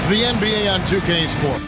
the NBA on 2K Sport.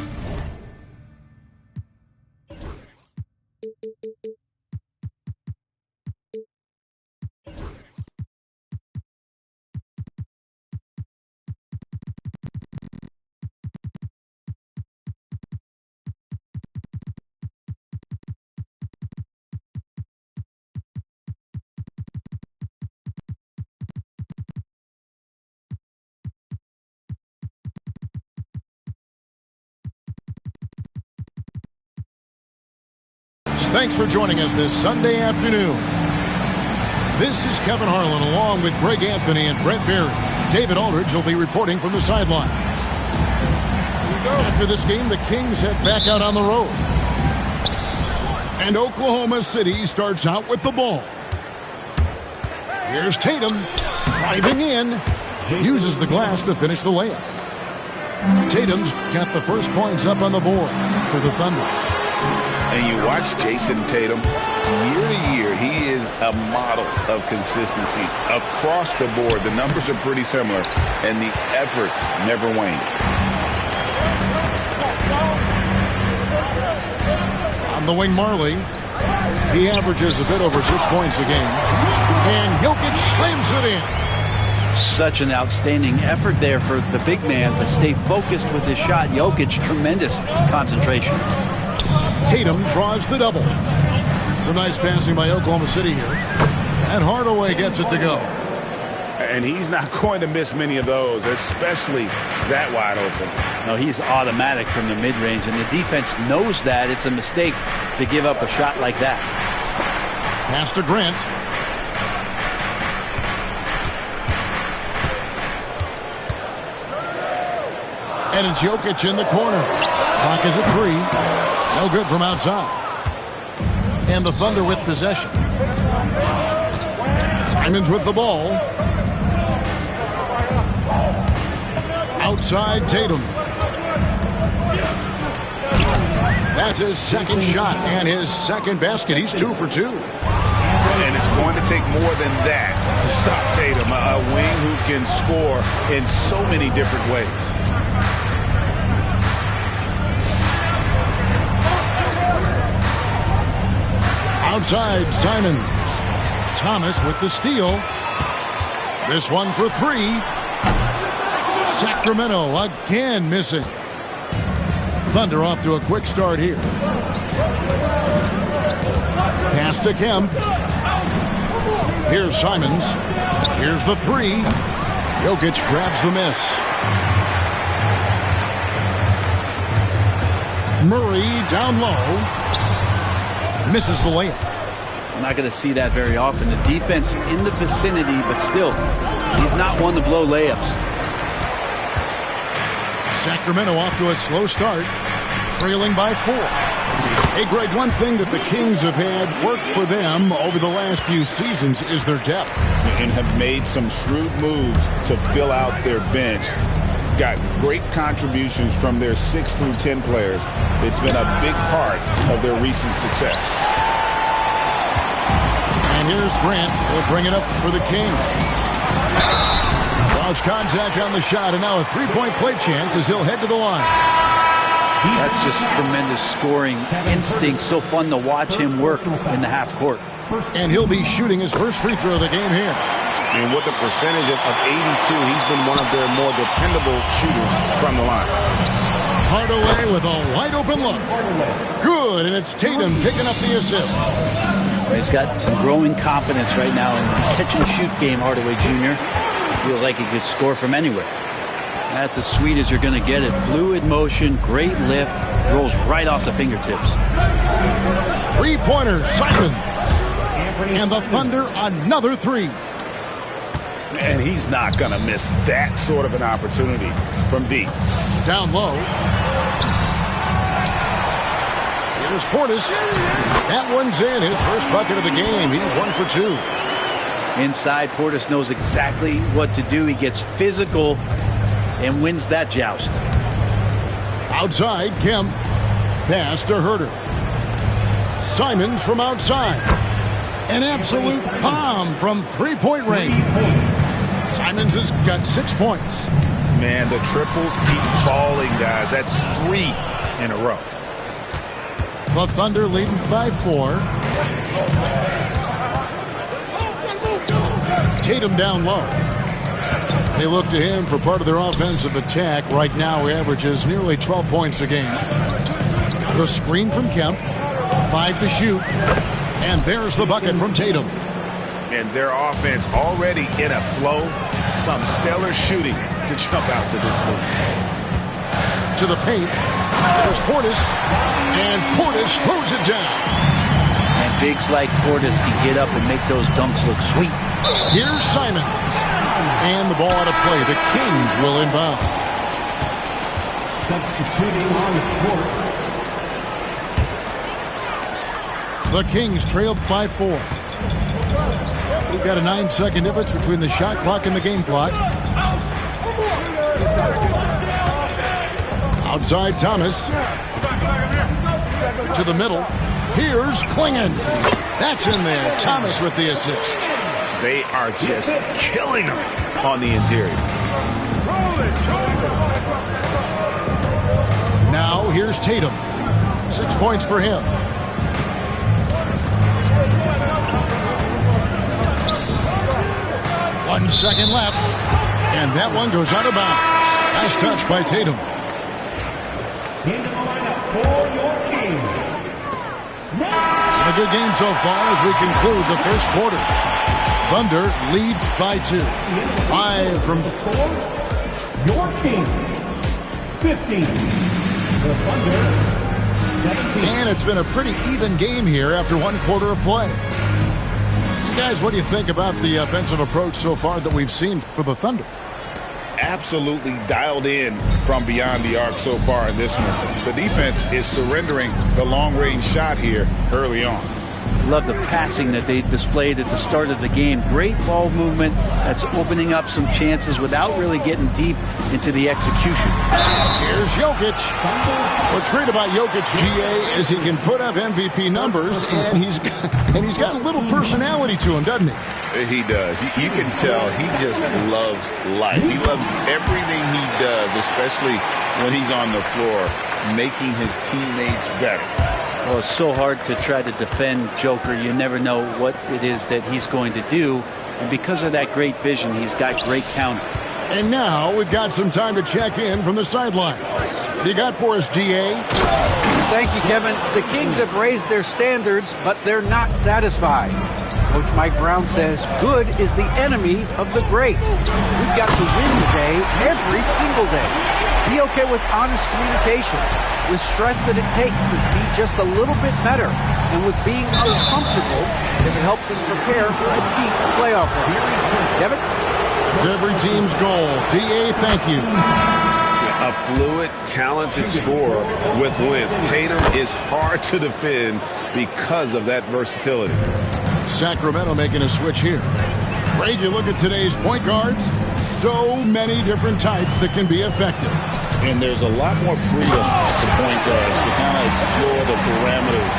Thanks for joining us this Sunday afternoon. This is Kevin Harlan along with Greg Anthony and Brent Barry. David Aldridge will be reporting from the sidelines. After this game, the Kings head back out on the road. And Oklahoma City starts out with the ball. Here's Tatum driving in. Uses the glass to finish the layup. Tatum's got the first points up on the board for the Thunder. And you watch Jason Tatum, year to year, he is a model of consistency. Across the board, the numbers are pretty similar, and the effort never wanes. On the wing, Marley. He averages a bit over 6 points a game. And Jokic slams it in. Such an outstanding effort there for the big man to stay focused with his shot. Jokic, tremendous concentration. Tatum draws the double. Some nice passing by Oklahoma City here. And Hardaway gets it to go. And he's not going to miss many of those, especially that wide open. No, he's automatic from the mid-range, and the defense knows that. It's a mistake to give up a shot like that. Pass to Grant. And it's Jokic in the corner. Clock is at 3. No good from outside. And the Thunder with possession. Simons with the ball. Outside Tatum. That's his second shot and his second basket. He's 2 for 2. And it's going to take more than that to stop Tatum, a wing who can score in so many different ways. Outside, Simons. Thomas with the steal. This one for 3. Sacramento again missing. Thunder off to a quick start here. Pass to Kemp. Here's Simons. Here's the 3. Jokic grabs the miss. Murray down low. Misses the layup. I'm not going to see that very often. The defense in the vicinity, but still, he's not one to blow layups. Sacramento off to a slow start, trailing by 4. Hey, Greg, one thing that the Kings have had work for them over the last few seasons is their depth. And have made some shrewd moves to fill out their bench. Got great contributions from their 6 through 10 players. It's been a big part of their recent success. And here's Grant. He'll bring it up for the Kings. Lost contact on the shot, and now a three-point play chance as he'll head to the line. That's just tremendous scoring instinct. So fun to watch him work in the half court. And he'll be shooting his first free throw of the game here. And with a percentage of 82, he's been one of their more dependable shooters from the line. Hardaway with a wide open look. Good, and it's Tatum picking up the assist. He's got some growing confidence right now in the catch-and-shoot game, Hardaway Jr. Feels like he could score from anywhere. That's as sweet as you're going to get it. Fluid motion, great lift, rolls right off the fingertips. Three-pointers, Simons. And the Thunder, another 3. And he's not going to miss that sort of an opportunity from deep. Down low. Here's Portis. That one's in. His first bucket of the game. He's 1 for 2. Inside, Portis knows exactly what to do. He gets physical and wins that joust. Outside, Kemp. Pass to Herter. Simons from outside. An absolute bomb from three-point range. Simons has got 6 points. Man, the triples keep falling, guys. That's 3 in a row. The Thunder leading by 4. Tatum down low. They look to him for part of their offensive attack. Right now, he averages nearly 12 points a game. The screen from Kemp. 5 to shoot. And there's the bucket from Tatum. And their offense already in a flow. Some stellar shooting to jump out to this move. To the paint. There's Portis. And Portis throws it down. And bigs like Portis can get up and make those dunks look sweet. Here's Simons. And the ball out of play. The Kings will inbound. Substituting on the court. The Kings trailed by 4. We've got a 9-second difference between the shot clock and the game clock. Outside Thomas. To the middle. Here's Klingon. That's in there. Thomas with the assist. They are just killing them on the interior. Now here's Tatum. 6 points for him. One second left. And that one goes out of bounds. Nice touch by Tatum. Into the lineup for your Kings. A good game so far as we conclude the first quarter. Thunder lead by 2. 5 from the score. Your Kings 15. The Thunder 17. And it's been a pretty even game here after 1 quarter of play. You guys, what do you think about the offensive approach so far that we've seen for the Thunder? Absolutely dialed in from beyond the arc so far in this one. The defense is surrendering the long-range shot here early on. Love the passing that they displayed at the start of the game. Great ball movement that's opening up some chances without really getting deep into the execution. Here's Jokic. What's great about Jokic, GA, is he can put up MVP numbers, and he's got a little personality to him, doesn't he? He does. You can tell he just loves life. He loves everything he does, especially when he's on the floor, making his teammates better. Well, it's so hard to try to defend Joker. You never know what it is that he's going to do. And because of that great vision, he's got great counter. And now we've got some time to check in from the sidelines. You got for us, GA? Thank you, Kevin. The Kings have raised their standards, but they're not satisfied. Coach Mike Brown says good is the enemy of the great. We've got to win today, every single day. Be okay with honest communication, with stress that it takes to be just a little bit better, and with being uncomfortable if it helps us prepare for a deep playoff run. Kevin? It's every team's goal. DA, thank you. A fluid, talented scorer with length. Tatum is hard to defend because of that versatility. Sacramento making a switch here. Greg, you look at today's point guards, so many different types that can be effective. And there's a lot more freedom to point guards to kind of explore the parameters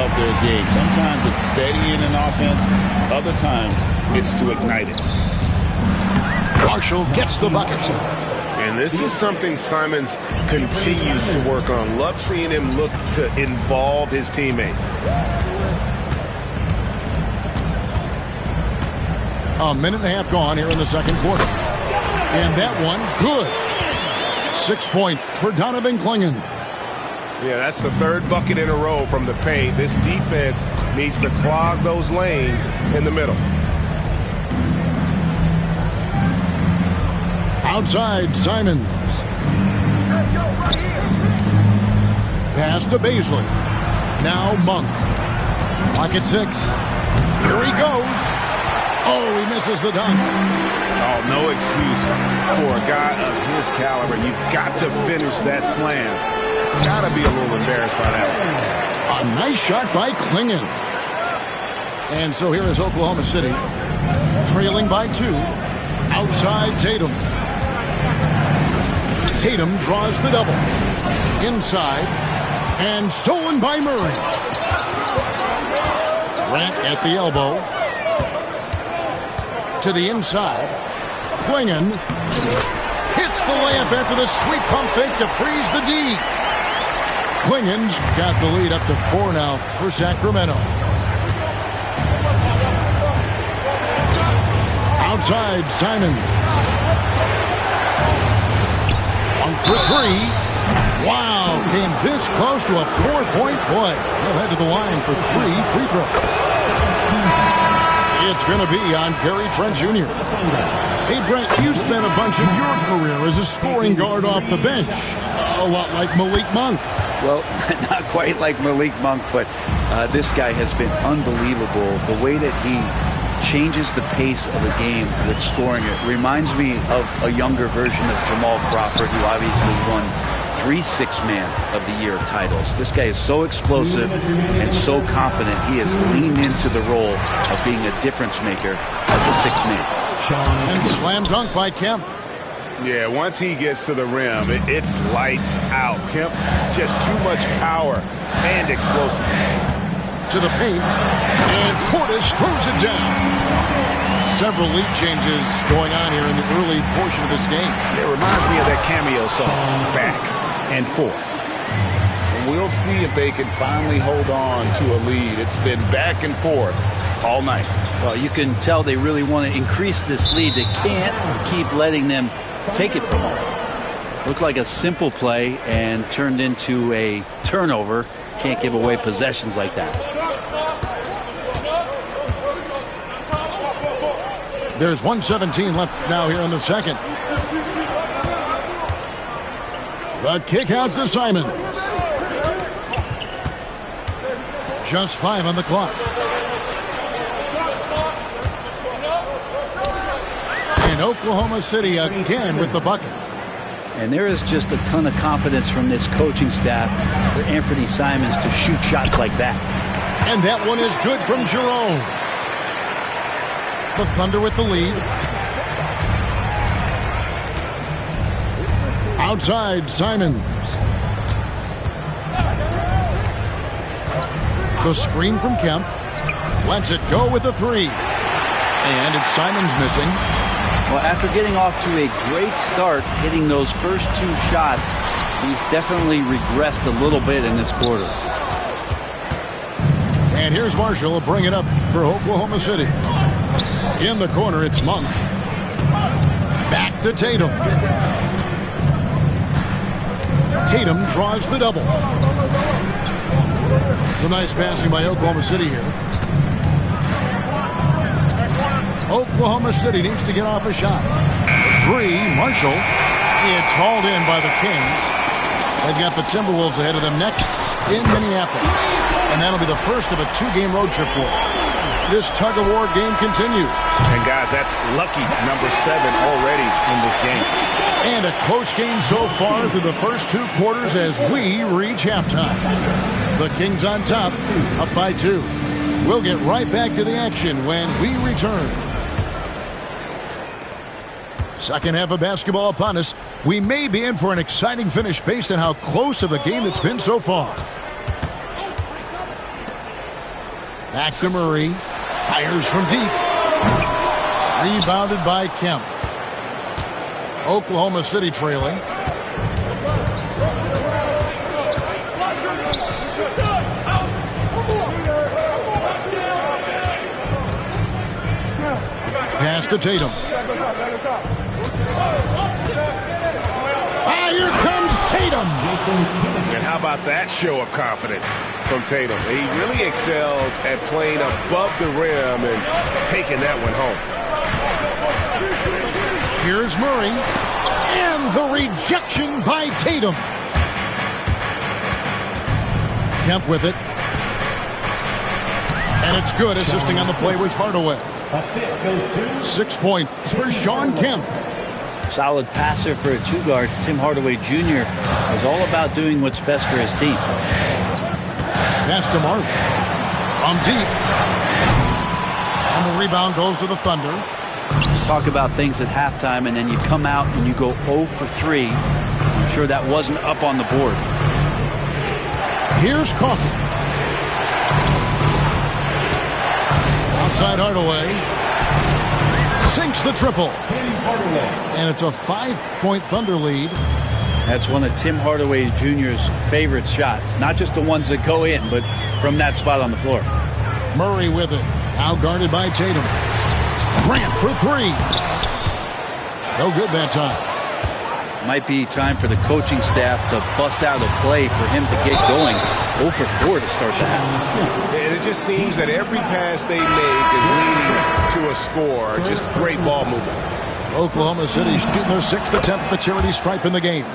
of their game. Sometimes it's steadying an offense. Other times it's to ignite it. Marshall gets the bucket. And this is something Simons continues to work on. Love seeing him look to involve his teammates. A minute and a half gone here in the second quarter. And that one, good. 6 point for Donovan Klingon. Yeah, that's the third bucket in a row from the paint. This defense needs to clog those lanes in the middle. Outside, Simons. Pass to Baisley. Now Monk. Pocket 6. Here he goes. Oh, he misses the dunk. Oh, no excuse for a guy of his caliber. You've got to finish that slam. Got to be a little embarrassed by that one. A nice shot by Klingon. And so here is Oklahoma City, trailing by 2. Outside Tatum. Tatum draws the double. Inside. And stolen by Murray. Grant at the elbow. To the inside. Quingen hits the layup after the sweet pump fake to freeze the D. Quingen's got the lead up to 4 now for Sacramento. Outside, Simon. On for 3. Wow, came this close to a 4-point play. He'll head to the line for 3 free throws. It's going to be on Gary Trent Jr. Hey, Brent, you spent a bunch of your career as a scoring guard off the bench. A lot like Malik Monk. Well, not quite like Malik Monk, but this guy has been unbelievable. The way that he changes the pace of a game with scoring it reminds me of a younger version of Jamal Crawford, who obviously won 3 Six-Man of the Year titles. This guy is so explosive and so confident. He has leaned into the role of being a difference maker as a six-man. And slam dunk by Kemp. Yeah, once he gets to the rim, it's lights out. Kemp, just too much power and explosiveness. To the paint, and Portis throws it down. Several lead changes going on here in the early portion of this game. It reminds me of that cameo song, Back and Forth. We'll see if they can finally hold on to a lead. It's been back and forth all night. Well, you can tell they really want to increase this lead. They can't keep letting them take it from them. Looked like a simple play and turned into a turnover. Can't give away possessions like that. There's 1:17 left now here in the second. The kick out to Simons. Just 5 on the clock. And Oklahoma City again with the bucket. And there is just a ton of confidence from this coaching staff for Anthony Simons to shoot shots like that. And that one is good from Jerome. The Thunder with the lead. Outside, Simons. The screen from Kemp. Lets it go with a 3. And it's Simons missing. Well, after getting off to a great start, hitting those first 2 shots, he's definitely regressed a little bit in this quarter. And here's Marshall to bring it up for Oklahoma City. In the corner, it's Monk. Back to Tatum. Tatum draws the double. Some nice passing by Oklahoma City here. Oklahoma City needs to get off a shot. 3, Marshall. It's hauled in by the Kings. They've got the Timberwolves ahead of them next in Minneapolis. And that'll be the first of a 2-game road trip for them. This tug-of-war game continues. And guys, that's lucky number 7 already in this game. And a close game so far through the first 2 quarters as we reach halftime. The Kings on top, up by 2. We'll get right back to the action when we return. Second half of basketball upon us. We may be in for an exciting finish based on how close of a game it's been so far. Back to Murray. Fires from deep. Rebounded by Kemp. Oklahoma City trailing. Pass to Tatum. Here comes Tatum. And how about that show of confidence from Tatum? He really excels at playing above the rim and taking that one home. Here's Murray. And the rejection by Tatum. Kemp with it. And it's good. Assisting on the play was Hardaway. 6 points for Shawn Kemp. Solid passer for a 2-guard. Tim Hardaway Jr. is all about doing what's best for his team. Pass to Mark. From deep. And the rebound goes to the Thunder. You talk about things at halftime, and then you come out and you go 0 for 3. I'm sure that wasn't up on the board. Here's Coffey. Outside Hardaway. Sinks the triple. And it's a 5-point Thunder lead. That's one of Tim Hardaway Jr.'s favorite shots. Not just the ones that go in, but from that spot on the floor. Murray with it. Now guarded by Tatum. Grant for three. No good that time. Might be time for the coaching staff to bust out a play for him to get going. 0 for 4 to start the half. And it just seems that every pass they make is leading to a score. Just great ball movement. Oklahoma City shooting their 6th attempt at the charity stripe in the game.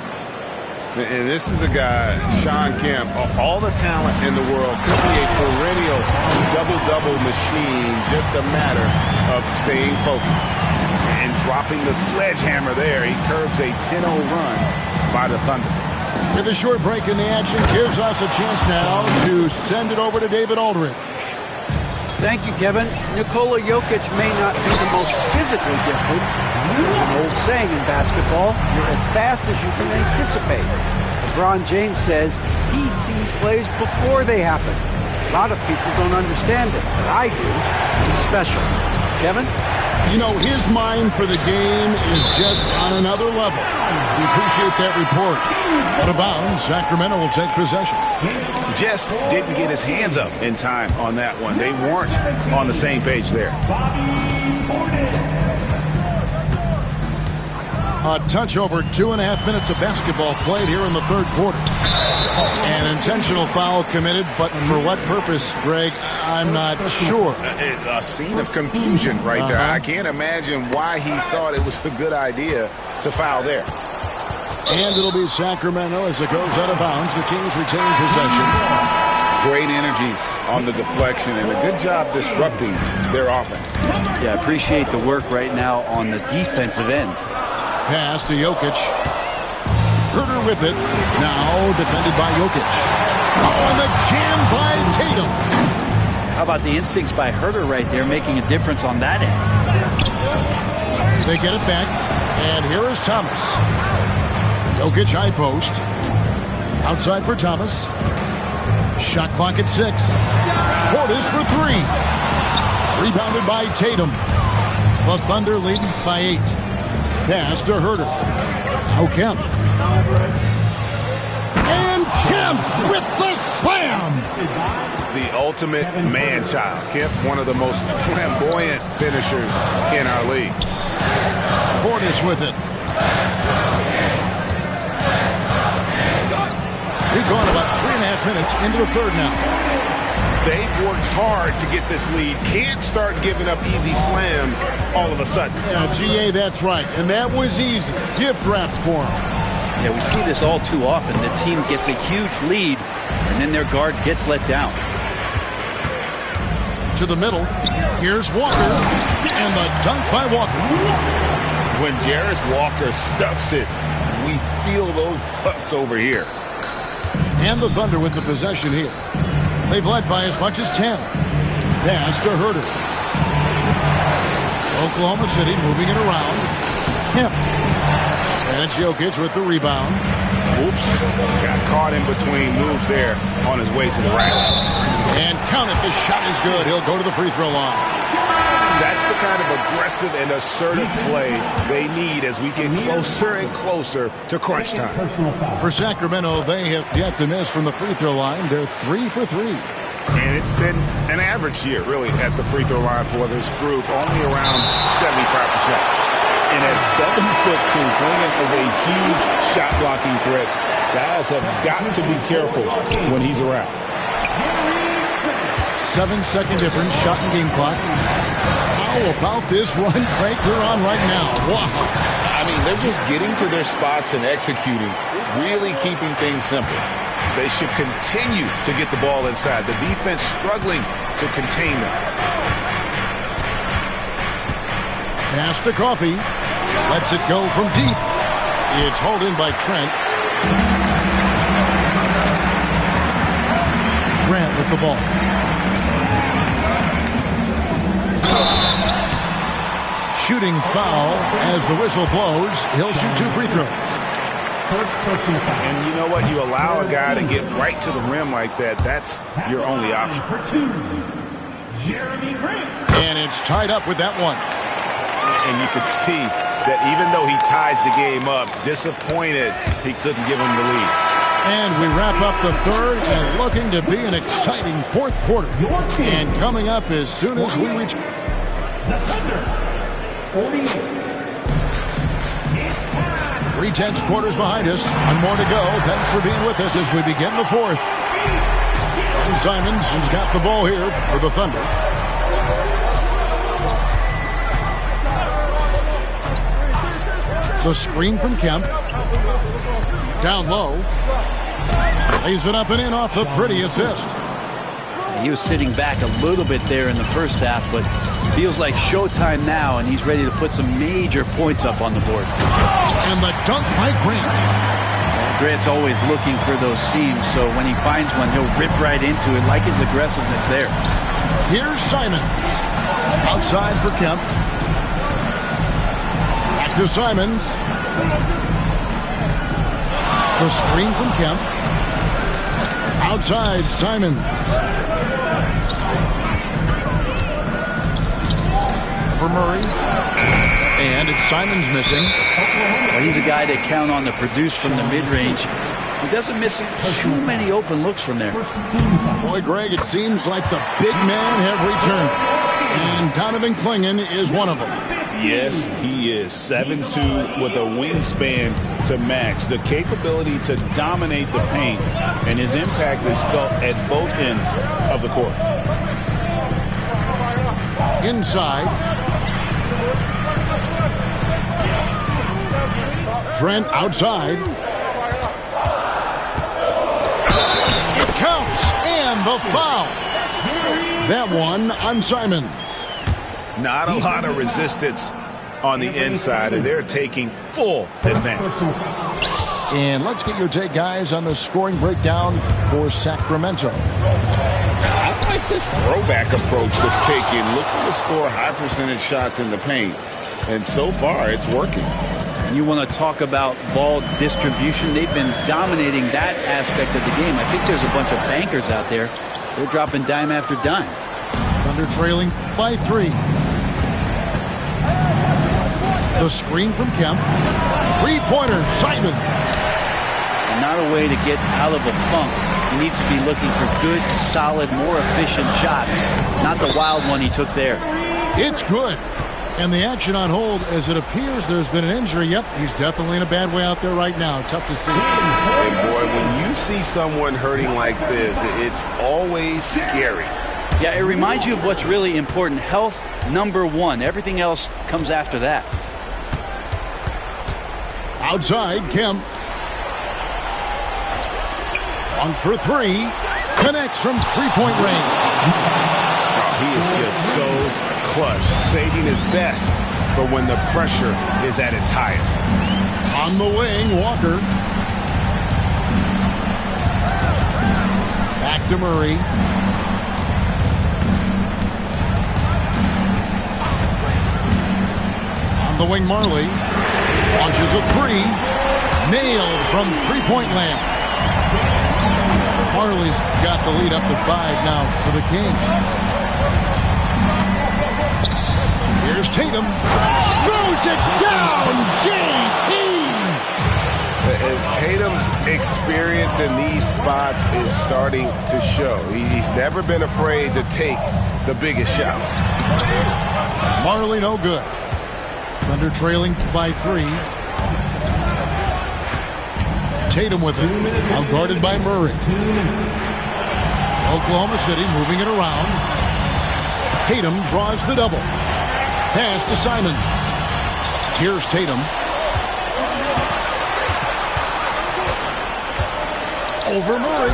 And this is a guy, Shawn Kemp, all the talent in the world, could be a perennial double-double machine, just a matter of staying focused. And dropping the sledgehammer there, he curbs a 10-0 run by the Thunder. With a short break in the action, gives us a chance now to send it over to David Aldridge. Thank you, Kevin. Nikola Jokic may not be the most physically gifted. There's an old saying in basketball, you're as fast as you can anticipate. LeBron James says he sees plays before they happen. A lot of people don't understand it, but I do. He's special. Kevin? You know, his mind for the game is just on another level. We appreciate that report. Out of bounds, Sacramento will take possession. Just didn't get his hands up in time on that one. They weren't on the same page there. A touch over 2.5 minutes of basketball played here in the third quarter. An intentional foul committed, but for what purpose, Greg, I'm not sure. A scene of confusion right there. I can't imagine why he thought it was a good idea to foul there. And it'll be Sacramento as it goes out of bounds. The Kings retain possession. Great energy on the deflection and a good job disrupting their offense. Yeah, appreciate the work right now on the defensive end. Pass to Jokic. Herter with it. Now defended by Jokic. Oh, and the jam by Tatum. How about the instincts by Herter right there making a difference on that end? They get it back. And here is Thomas. Jokic high post. Outside for Thomas. Shot clock at 6. Portis for 3. Rebounded by Tatum. The Thunder leading by 8. Pass to Herter. Now Kemp. And Kemp with the slam. The ultimate man-child. Kemp, one of the most flamboyant finishers in our league. Portis with it. We've gone about 3.5 minutes into the third now. They've worked hard to get this lead. Can't start giving up easy slams all of a sudden. Yeah, GA, that's right. And that was easy. Gift wrapped for him. Yeah, we see this all too often. The team gets a huge lead, and then their guard gets let down. To the middle. Here's Walker. And the dunk by Walker. When Jarris Walker stuffs it, we feel those pucks over here. And the Thunder with the possession here. They've led by as much as 10. Pass to Herter. Oklahoma City moving it around. Kemp. And it's Jokic with the rebound. Oops. Got caught in between moves there on his way to the rack. And count it. The shot is good. He'll go to the free throw line. That's the kind of aggressive and assertive play they need as we get closer and closer to crunch time. For Sacramento, they have yet to miss from the free throw line. They're 3 for 3. And it's been an average year, really, at the free throw line for this group, only around 75%. And at 7'2", Boyan is a huge shot-blocking threat. Guys have got to be careful when he's around. 7-second difference, shot and game clock. How about this run break they're on right now? Wow. I mean, they're just getting to their spots and executing, really keeping things simple. They should continue to get the ball inside. The defense struggling to contain them. Pass to Coffee. Lets it go from deep. It's hauled in by Trent. Grant with the ball. Shooting foul as the whistle blows. He'll shoot 2 free throws. And you know what? You allow a guy to get right to the rim like that. That's your only option. And it's tied up with that one. And you can see that even though he ties the game up, disappointed he couldn't give him the lead. And we wrap up the third and looking to be an exciting fourth quarter. And coming up as soon as we reach... The Thunder, 48. 3/10 quarters behind us. One more to go. Thanks for being with us as we begin the fourth. And Simons has got the ball here for the Thunder. The screen from Kemp. Down low. Lays it up and in off the pretty assist. He was sitting back a little bit there in the first half, but feels like showtime now, and he's ready to put some major points up on the board. And the dunk by Grant. Grant's always looking for those seams, so when he finds one, he'll rip right into it, like his aggressiveness there. Here's Simons. Outside for Kemp. Back to Simons. The screen from Kemp. Outside, Simons. For Murray. And it's Simons missing. Well, he's a guy they count on to produce from the mid-range. He doesn't miss too many open looks from there. Boy, Greg, it seems like the big men have returned. And Donovan Clingan is one of them. Yes, he is 7'2" with a wingspan to match. The capability to dominate the paint, and his impact is felt at both ends of the court. Inside. Trent outside. It counts, and the foul. That one on Simons. Not a lot of resistance on the inside, and they're taking full advantage. And let's get your take, guys, on the scoring breakdown for Sacramento. I like this throwback approach they've taken, looking to score high percentage shots in the paint. And so far, it's working. You want to talk about ball distribution. They've been dominating that aspect of the game. I think there's a bunch of bankers out there. They're dropping dime after dime. Thunder trailing by 3. The screen from Kemp. Three-pointer, Simon. And not a way to get out of a funk. He needs to be looking for good, solid, more efficient shots. Not the wild one he took there. It's good. And the action on hold, as it appears there's been an injury. Yep, he's definitely in a bad way out there right now. Tough to see. And boy, when you see someone hurting like this, it's always scary. Yeah, it reminds you of what's really important. Health, #1. Everything else comes after that. Outside, Kemp. On for 3. Connects from three-point range. Oh, he is just so clutch, saving his best for when the pressure is at its highest. On the wing, Walker. Back to Murray. On the wing, Marley. Launches a 3. Nailed from three-point land. Marley's got the lead up to 5 now for the Kings. Here's Tatum. Throws it down. JT. Tatum's experience in these spots is starting to show. He's never been afraid to take the biggest shots. Marley no good. Thunder trailing by 3. Tatum with it. Outguarded by Murray. Oklahoma City moving it around. Tatum draws the double. Pass to Simons. Here's Tatum. Over Murray.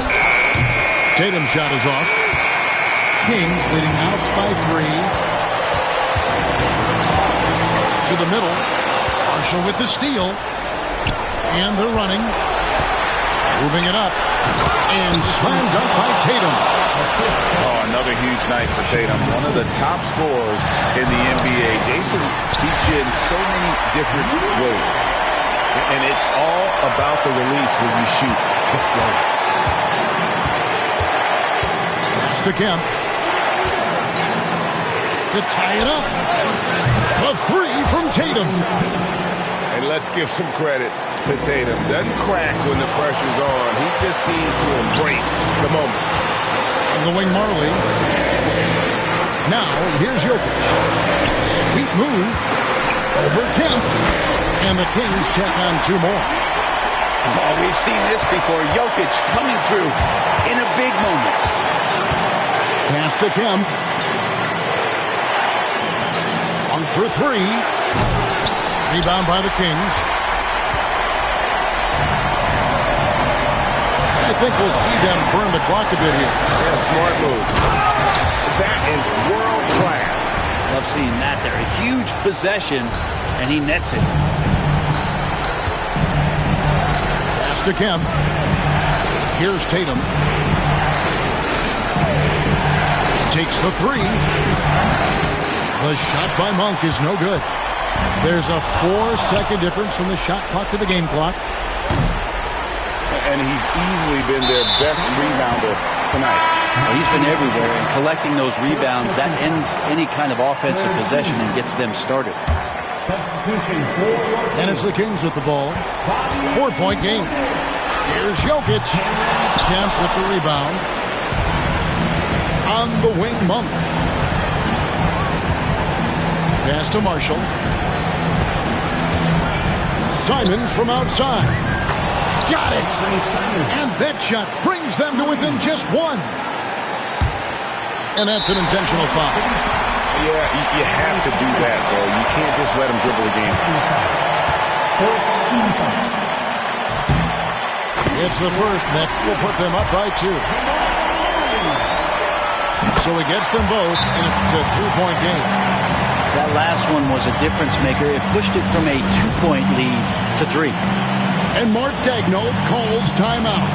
Tatum's shot is off. Kings leading out by 3. To the middle. Marshall with the steal. And they're running. Moving it up. And slams up by Tatum. Oh, another huge night for Tatum. One of the top scorers in the NBA. Jason beats you in so many different ways. And it's all about the release when you shoot the flow. Pass to Kemp. To tie it up. A 3 from Tatum. And let's give some credit to Tatum. Doesn't crack when the pressure's on. He just seems to embrace the moment. On the wing, Marley. Now, here's Jokic. Sweet move over Kemp. And the Kings check on 2 more. Oh, we've seen this before. Jokic coming through in a big moment. Pass to Kemp. 1 for 3. Rebound by the Kings. I think we'll see them burn the clock a bit here. Yeah, smart move. That is world class. Love seeing that there. A huge possession, and he nets it. Pass to Kemp. Here's Tatum. Takes the 3. The shot by Monk is no good. There's a 4-second difference from the shot clock to the game clock. And he's easily been their best rebounder tonight. Well, he's been everywhere, and collecting those rebounds, that ends any kind of offensive possession and gets them started. Substitution for your And it's the Kings with the ball. 4-point game. Here's Jokic. Kemp with the rebound. On the wing, Monk. Pass to Marshall. Simons from outside. Got it! And that shot brings them to within just 1. And that's an intentional foul. Yeah, you have to do that, though. You can't just let him dribble the game. It's the first that will put them up by 2. So he gets them both, and it's a 3-point game. That last one was a difference maker. It pushed it from a 2-point lead to 3. And Mark Daigneault calls timeout.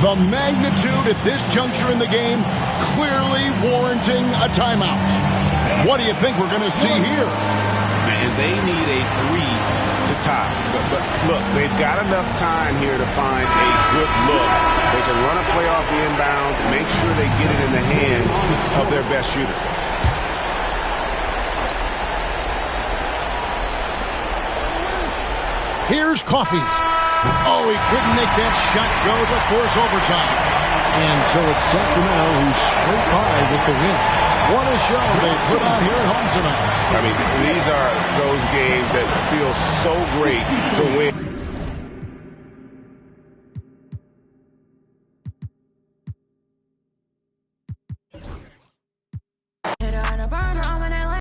The magnitude at this juncture in the game clearly warranting a timeout. What do you think we're going to see here? And they need a 3 to tie. But look, they've got enough time here to find a good look. They can run a play off the inbounds, make sure they get it in the hands of their best shooter. Here's Coffey. Oh, he couldn't make that shot go to force overtime. And so it's Sacramento who scraped by with the win. What a show they put on here at home tonight. I mean, these are those games that feel so great to win.